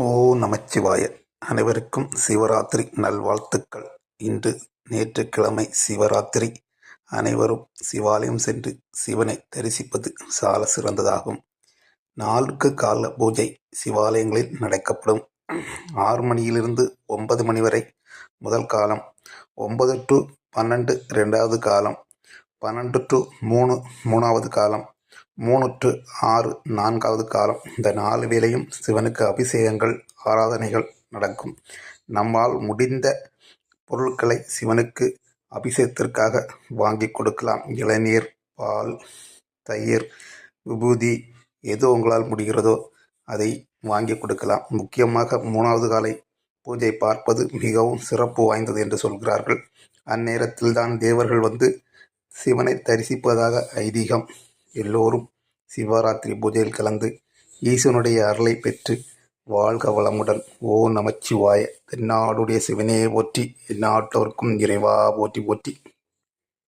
ஓ நமச்சிவாய! அனைவருக்கும் சிவராத்திரி நல்வாழ்த்துக்கள். இன்று ஞாயிற்றுக்கிழமை சிவராத்திரி. அனைவரும் சிவாலயம் சென்று சிவனை தரிசிப்பது சால சிறந்ததாகும். 4 கால பூஜை சிவாலயங்களில் நடக்கப்படும். 6 மணியிலிருந்து 9 மணி வரை முதல் காலம், 9 to 12 இரண்டாவது காலம், 12 to 3 மூணாவது காலம், 3 to 6 நான்காவது காலம். இந்த 4 வேளையும் சிவனுக்கு அபிஷேகங்கள், ஆராதனைகள் நடக்கும். நம்மால் முடிந்த பொருட்களை சிவனுக்கு அபிஷேகத்திற்காக வாங்கி கொடுக்கலாம். இளநீர், பால், தயிர், விபூதி, எது உங்களால் முடிகிறதோ அதை வாங்கி கொடுக்கலாம். முக்கியமாக 3வது காலை பூஜை பார்ப்பது மிகவும் சிறப்பு வாய்ந்தது என்று சொல்கிறார்கள். அந்நேரத்தில்தான் தேவர்கள் வந்து சிவனை தரிசிப்பதாக ஐதீகம். எல்லோரும் சிவராத்திரி பூஜையில் கலந்து ஈசனுடைய அருளை பெற்று வாழ்க வளமுடன். ஓ நமச்சிவாய! தென்னாடுடைய சிவனே போற்றி, எந்நாட்டவர்க்கும் இறைவா போற்றி போற்றி.